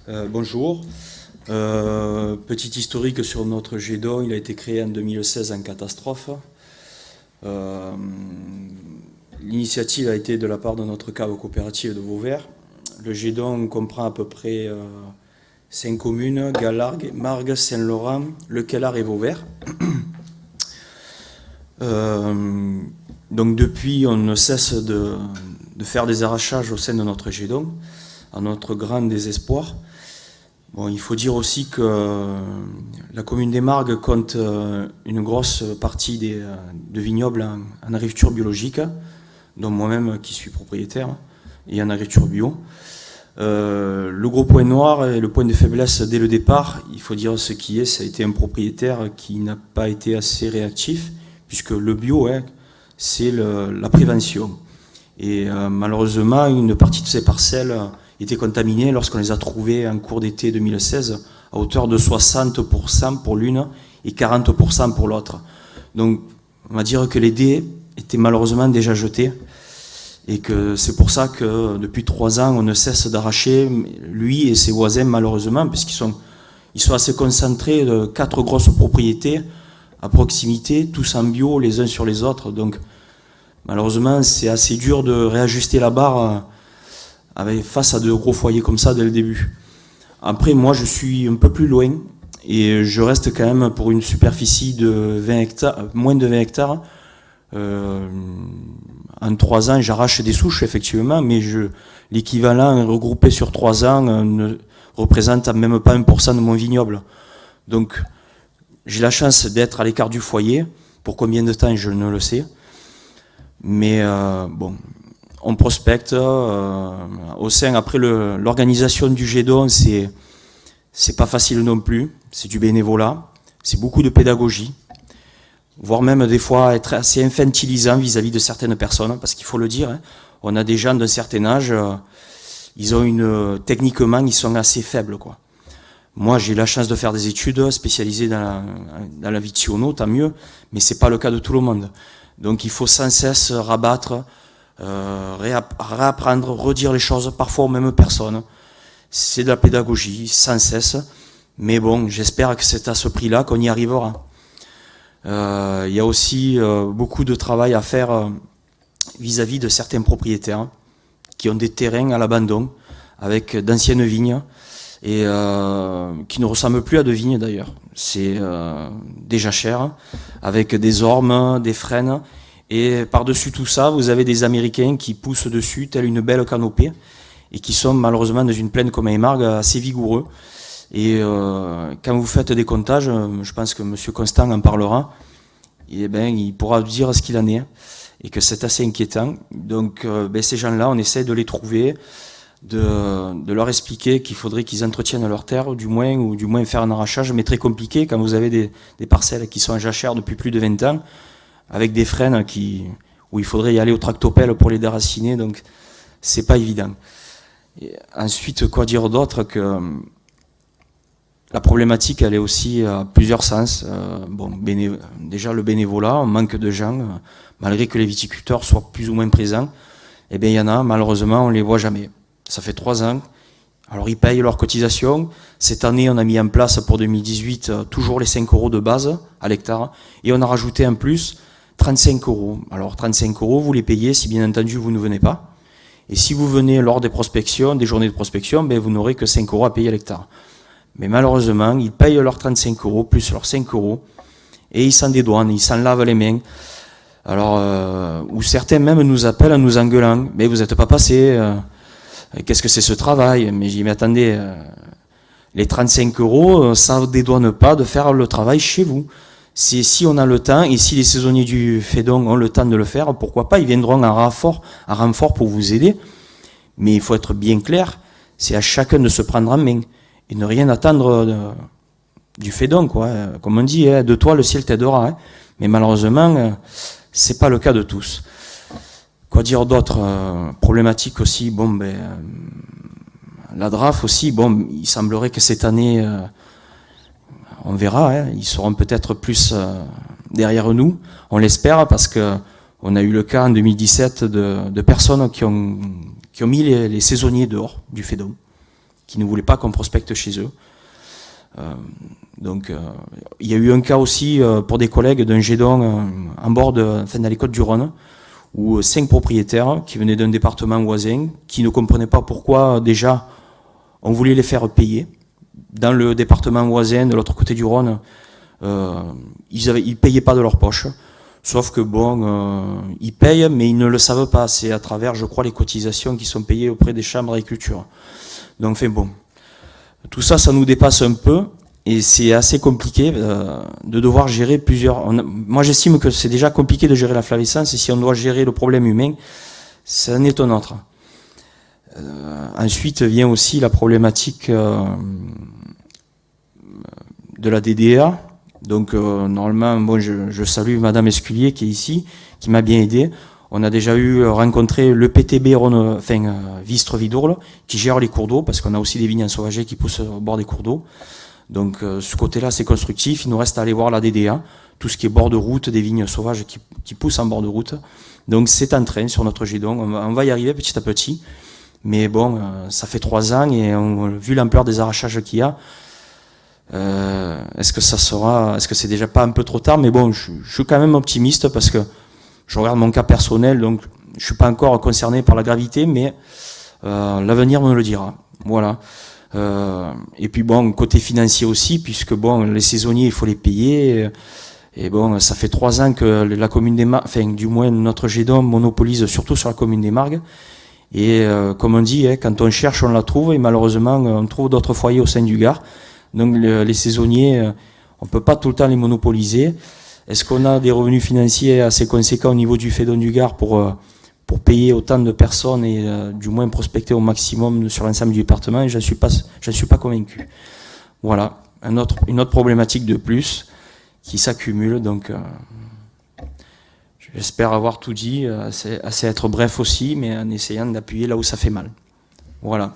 Bonjour. Petit historique sur notre jet d'eau, il a été créé en 2016 en catastrophe. Euh, L'initiative a été de la part de notre cave coopérative de Vauvert. Le jet d'eau comprend à peu près 5 communes, Galargues, Margues, Saint-Laurent, Le Quellard et Vauvert. Euh, donc depuis, on ne cesse de faire des arrachages au sein de notre jet d'eau, à notre grand désespoir. Bon, il faut dire aussi que la commune des Margues compte une grosse partie de vignobles en agriculture biologique, dont moi-même qui suis propriétaire, et en agriculture bio. Le gros point noir et le point de faiblesse dès le départ, il faut dire ce qui est, ça a été un propriétaire qui n'a pas été assez réactif, puisque le bio, c'est la prévention. Et malheureusement, une partie de ces parcelles étaient contaminés lorsqu'on les a trouvés en cours d'été 2016 à hauteur de 60% pour l'une et 40% pour l'autre. Donc on va dire que les dés étaient malheureusement déjà jetés et que c'est pour ça que depuis 3 ans on ne cesse d'arracher, lui et ses voisins malheureusement, parce ils sont assez concentrés de 4 grosses propriétés à proximité, tous en bio les uns sur les autres. Donc malheureusement c'est assez dur de réajuster la barre face à de gros foyers comme ça dès le début. Après, moi, je suis un peu plus loin et je reste quand même pour une superficie de 20 hectares, moins de 20 hectares. En 3 ans, j'arrache des souches, effectivement, mais l'équivalent regroupé sur 3 ans ne représente même pas 1% de mon vignoble. Donc, j'ai la chance d'être à l'écart du foyer. Pour combien de temps, je ne le sais. Mais bon, on prospecte au sein. Après, l'organisation du jet d'eau, c'est pas facile non plus. C'est du bénévolat, c'est beaucoup de pédagogie, voire même des fois être assez infantilisant vis-à-vis de certaines personnes, parce qu'il faut le dire, on a des gens d'un certain âge, ils ont techniquement, ils sont assez faibles, quoi. Moi, j'ai la chance de faire des études spécialisées dans la vitiono, tant mieux, mais c'est pas le cas de tout le monde. Donc, il faut sans cesse rabattre, réapprendre, redire les choses, parfois aux mêmes personnes. C'est de la pédagogie, sans cesse. Mais bon, j'espère que c'est à ce prix-là qu'on y arrivera. Il y a aussi beaucoup de travail à faire vis-à-vis de certains propriétaires qui ont des terrains à l'abandon, avec d'anciennes vignes, et qui ne ressemblent plus à de vignes d'ailleurs. C'est des jachères, avec des ormes, des frênes. Et par-dessus tout ça, vous avez des Américains qui poussent dessus, telle une belle canopée, et qui sont malheureusement dans une plaine comme Aymargues assez vigoureux. Et quand vous faites des comptages, je pense que M. Constant en parlera, et ben, il pourra dire ce qu'il en est, et que c'est assez inquiétant. Donc ces gens-là, on essaie de les trouver, de leur expliquer qu'il faudrait qu'ils entretiennent leur terre, ou du moins faire un arrachage, mais très compliqué quand vous avez des parcelles qui sont en jachère depuis plus de 20 ans, avec des frênes où il faudrait y aller au tractopelle pour les déraciner, donc c'est pas évident. Et ensuite, quoi dire d'autre que la problématique, elle est aussi à plusieurs sens. Déjà le bénévolat, on manque de gens, malgré que les viticulteurs soient plus ou moins présents, eh bien il y en a, malheureusement, on les voit jamais. Ça fait 3 ans. Alors ils payent leurs cotisations. Cette année, on a mis en place pour 2018 toujours les 5 € de base à l'hectare, et on a rajouté en plus 35 €. Alors 35 €, vous les payez si bien entendu vous ne venez pas. Et si vous venez lors des prospections, des journées de prospection, ben vous n'aurez que 5 € à payer à l'hectare. Mais malheureusement, ils payent leurs 35 € plus leurs 5 € et ils s'en dédouanent, ils s'en lavent les mains. Alors, ou certains même nous appellent en nous engueulant. Mais vous n'êtes pas passé, qu'est-ce que c'est ce travail? Mais j'ai dit, mais attendez, les 35 €, ça ne dédouane pas de faire le travail chez vous. Si on a le temps, et si les saisonniers du Fédon ont le temps de le faire, pourquoi pas, ils viendront en renfort pour vous aider. Mais il faut être bien clair, c'est à chacun de se prendre en main, et ne rien attendre du Fédon, quoi. Comme on dit, de toi le ciel t'aidera. Mais malheureusement, c'est pas le cas de tous. Quoi dire d'autre? Problématique aussi, la DRAF aussi, il semblerait que cette année... on verra, ils seront peut-être plus derrière nous, on l'espère, parce que on a eu le cas en 2017 de personnes qui ont mis les saisonniers dehors du Fédon, qui ne voulaient pas qu'on prospecte chez eux. Il y a eu un cas aussi pour des collègues d'un jet d'eau en bord dans les Côtes du Rhône, où 5 propriétaires qui venaient d'un département voisin, qui ne comprenaient pas pourquoi déjà on voulait les faire payer. Dans le département voisin, de l'autre côté du Rhône, ils payaient pas de leur poche. Sauf que ils payent, mais ils ne le savent pas. C'est à travers, je crois, les cotisations qui sont payées auprès des chambres d'agriculture. Donc, tout ça, ça nous dépasse un peu, et c'est assez compliqué de devoir gérer plusieurs. Moi, j'estime que c'est déjà compliqué de gérer la flavescence, et si on doit gérer le problème humain, ça en est un autre. Ensuite vient aussi la problématique de la DDA. Donc normalement, je salue Madame Esculier qui est ici, qui m'a bien aidé. On a déjà rencontré le PTB Vistre-Vidourle, qui gère les cours d'eau, parce qu'on a aussi des vignes ensauvagées qui poussent au bord des cours d'eau. Donc ce côté-là, c'est constructif. Il nous reste à aller voir la DDA, tout ce qui est bord de route, des vignes sauvages qui poussent en bord de route. Donc c'est en train sur notre jet d'eau. On va y arriver petit à petit. Mais ça fait 3 ans, et vu l'ampleur des arrachages qu'il y a, est-ce que c'est déjà pas un peu trop tard? Mais je suis quand même optimiste, parce que je regarde mon cas personnel, donc je suis pas encore concerné par la gravité, mais l'avenir me le dira. Voilà. Et puis côté financier aussi, puisque les saisonniers, il faut les payer. Et ça fait 3 ans que la commune des Margues, du moins notre jet d'eau monopolise surtout sur la commune des Margues. Et comme on dit, quand on cherche, on la trouve, et malheureusement, on trouve d'autres foyers au sein du Gard. Donc les saisonniers, on peut pas tout le temps les monopoliser. Est-ce qu'on a des revenus financiers assez conséquents au niveau du Fédon du Gard pour payer autant de personnes et du moins prospecter au maximum sur l'ensemble du département? Et j'en suis pas convaincu. Voilà, une autre problématique de plus qui s'accumule. Donc j'espère avoir tout dit, assez être bref aussi, mais en essayant d'appuyer là où ça fait mal. Voilà.